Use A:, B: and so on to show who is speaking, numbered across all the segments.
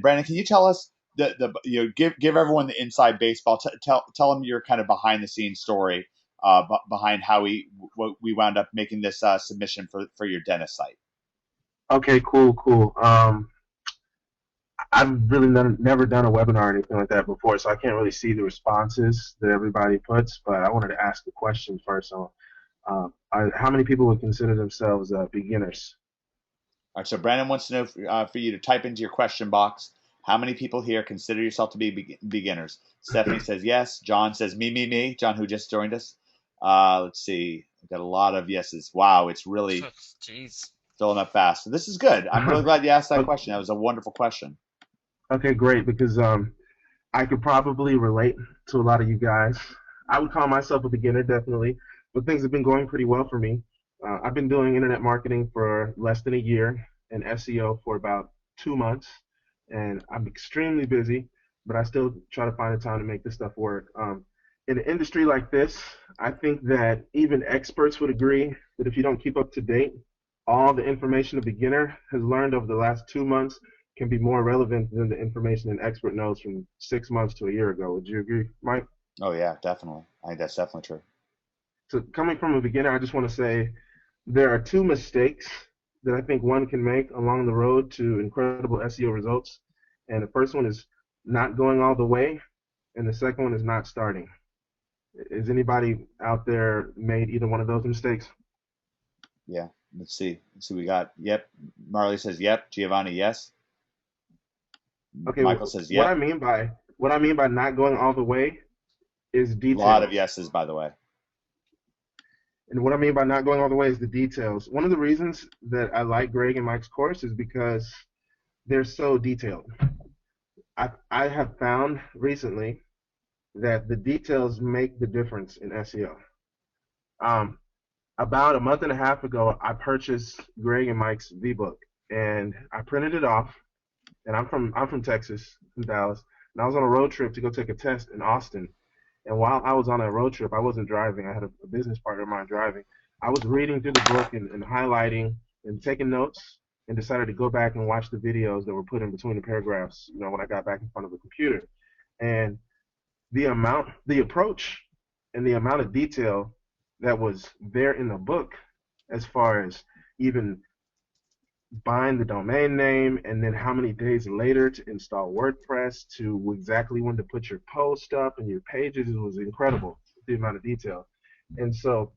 A: Brandon, can you tell us give everyone the inside baseball? Tell them your kind of behind the scenes story behind how we wound up making this submission for your dentist site.
B: Okay, cool, cool. I've really never done a webinar or anything like that before, so I can't really see the responses that everybody puts. But I wanted to ask a question first. So, how many people would consider themselves beginners?
A: All right, so Brandon wants to know for you to type into your question box how many people here consider yourself to be beginners. Stephanie says yes. John says me. John, who just joined us. Let's see. We've got a lot of yeses. Wow, it's really
C: Jeez.
A: filling up fast. So this is good. I'm really glad you asked that
B: Okay,
A: question. That was a wonderful question.
B: okay, great, because I could probably relate to a lot of you guys. I would call myself a beginner, definitely, but things have been going pretty well for me. I've been doing internet marketing for less than a year and SEO for about 2 months, and I'm extremely busy, but I still try to find the time to make this stuff work. In an industry like this, I think that even experts would agree that if you don't keep up to date, all the information a beginner has learned over the last 2 months can be more relevant than the information an expert knows from 6 months to a year ago. Would you agree, Mike?
A: Oh yeah, definitely. I think that's definitely true.
B: So coming from a beginner, I just want to say there are two mistakes that I think one can make along the road to incredible SEO results. And the first one is not going all the way, and the second one is not starting. Is anybody out there made either one of those mistakes?
A: Yeah. Let's see. We got yep. Marley says yep. Giovanni, yes.
B: Okay,
A: Michael says
B: what I
A: yep.
B: mean by what I mean by not going all the way is
A: A lot of
B: details.
A: yeses, by the way.
B: And what I mean by not going all the way is the details. One of the reasons that I like Greg and Mike's course is because they're so detailed. I have found recently that the details make the difference in SEO. Um, about a month and a half ago, I purchased Greg and Mike's V-book, and I printed it off. And I'm from Texas, from Dallas, and I was on a road trip to go take a test in Austin. And while I was on a road trip, I wasn't driving. I had a business partner of mine driving. I was reading through the book and highlighting and taking notes, and decided to go back and watch the videos that were put in between the paragraphs. When I got back in front of the computer, and the approach, and the amount of detail that was there in the book, as far as even buying the domain name and then how many days later to install WordPress to exactly when to put your post up and your pages. It was incredible, the amount of detail. And so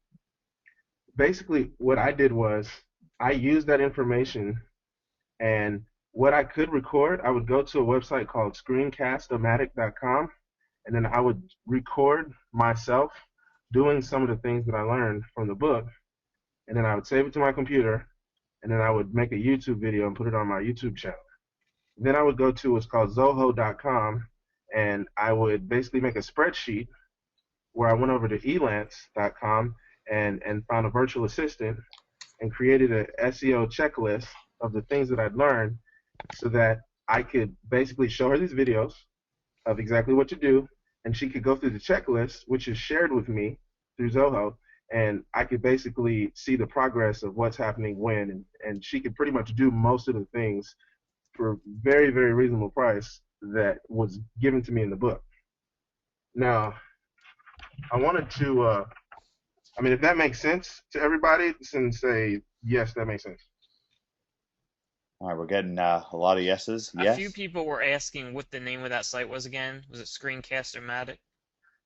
B: basically what I did was I used that information, and what I could record, I would go to a website called screencast-o-matic.com, and then I would record myself doing some of the things that I learned from the book, and then I would save it to my computer, and then I would make a YouTube video and put it on my YouTube channel. Then I would go to what's called Zoho.com, and I would basically make a spreadsheet where I went over to elance.com and found a virtual assistant and created an SEO checklist of the things that I'd learned, so that I could basically show her these videos of exactly what to do, and she could go through the checklist, which is shared with me through Zoho, and I could basically see the progress of what's happening when, and she could pretty much do most of the things for a very, very reasonable price that was given to me in the book. Now, I wanted to, if that makes sense to everybody, then say, yes, that makes sense.
A: All right, we're getting a lot of yeses.
C: A few
A: Yes.
C: people were asking what the name of that site was again. Was it Screencaster-Matic?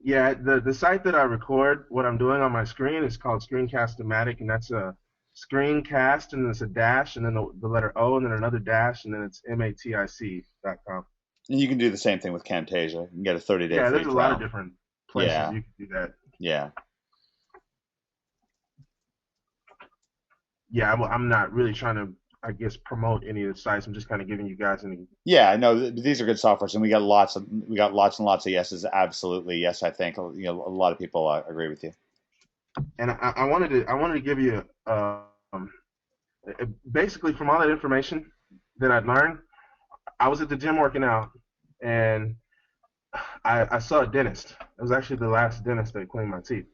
B: Yeah, the site that I record what I'm doing on my screen is called Screencast-O-Matic, and that's a screencast, and then it's a dash, and then the letter O, and then another dash, and then it's matic.com.
A: And you can do the same thing with Camtasia. You can get a 30-day
B: Yeah,
A: free
B: there's a lot of
A: trial.
B: different places
A: Yeah.
B: you can do that.
A: Yeah.
B: Yeah, I'm not really trying to, I guess, promote any of the sites. I'm just kind of giving you guys any.
A: Yeah, no, these are good softwares, and we got lots and lots of yeses. Absolutely, yes. I think a lot of people agree with you.
B: And I wanted to give you basically from all that information that I'd learned. I was at the gym working out, and I saw a dentist. It was actually the last dentist that cleaned my teeth.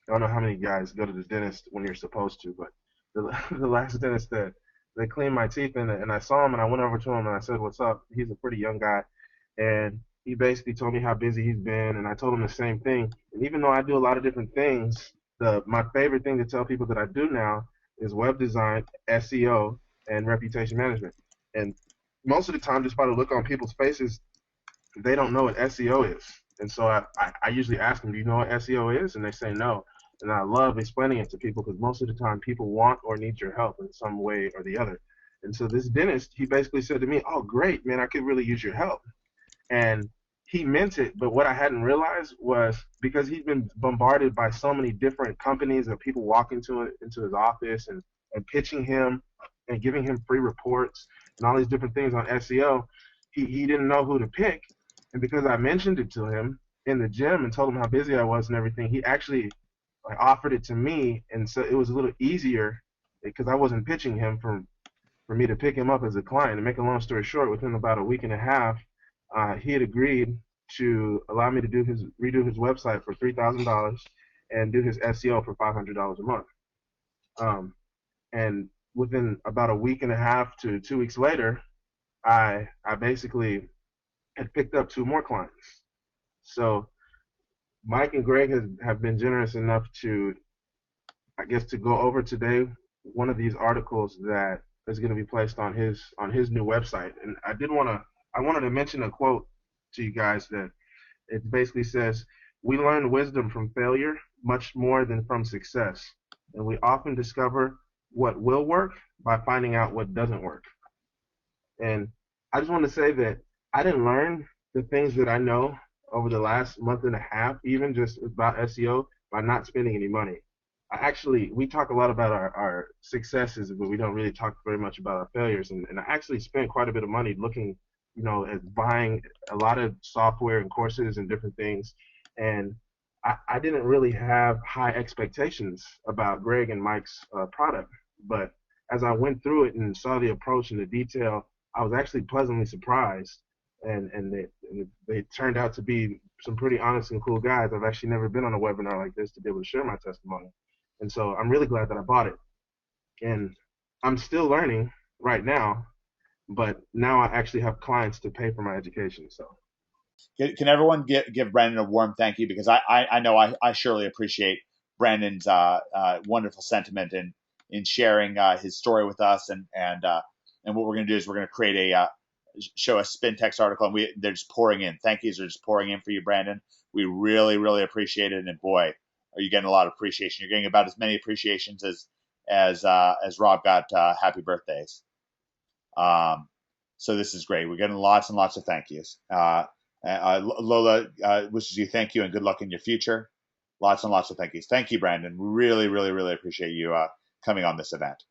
B: I don't know how many guys go to the dentist when you're supposed to, but the, the last dentist that they cleaned my teeth, and I saw him, and I went over to him and I said, "What's up?" He's a pretty young guy, and he basically told me how busy he's been, and I told him the same thing. And even though I do a lot of different things, the my favorite thing to tell people that I do now is web design, SEO, and reputation management. And most of the time, just by the look on people's faces, they don't know what SEO is. And so I usually ask them, do you know what SEO is? And they say no. And I love explaining it to people because most of the time people want or need your help in some way or the other. And so this dentist, he basically said to me, oh, great, man, I could really use your help. And he meant it, but what I hadn't realized was because he's been bombarded by so many different companies and people walking into his office and pitching him and giving him free reports and all these different things on SEO, he didn't know who to pick. And because I mentioned it to him in the gym and told him how busy I was and everything, he actually like offered it to me, and so it was a little easier because I wasn't pitching him for me to pick him up as a client. And make a long story short, within about a week and a half, he had agreed to allow me to redo his website for $3,000 and do his SEO for $500 a month. And within about a week and a half to 2 weeks later, I basically had picked up two more clients. So Mike and Greg have been generous enough to, I guess, to go over today one of these articles that is going to be placed on his new website. And I wanted to mention a quote to you guys that it basically says, "We learn wisdom from failure much more than from success, and we often discover what will work by finding out what doesn't work." And I just want to say that I didn't learn the things that I know over the last month and a half, even just about SEO, by not spending any money. We talk a lot about our successes, but we don't really talk very much about our failures. And I actually spent quite a bit of money looking, at buying a lot of software and courses and different things. And I didn't really have high expectations about Greg and Mike's product. But as I went through it and saw the approach and the detail, I was actually pleasantly surprised. And they turned out to be some pretty honest and cool guys. I've actually never been on a webinar like this to be able to share my testimony. And so I'm really glad that I bought it. And I'm still learning right now, but now I actually have clients to pay for my education. So
A: Can everyone give Brandon a warm thank you, because I know I surely appreciate Brandon's wonderful sentiment in sharing his story with us, and what we're going to do is we're going to create a show a spin text article, and they're just pouring in. Thank yous are just pouring in for you, Brandon. We really, really appreciate it, and boy, are you getting a lot of appreciation. You're getting about as many appreciations as Rob got happy birthdays. So this is great. We're getting lots and lots of thank yous. Lola wishes you thank you and good luck in your future. Lots and lots of thank yous. Thank you, Brandon. Really, really, really appreciate you coming on this event.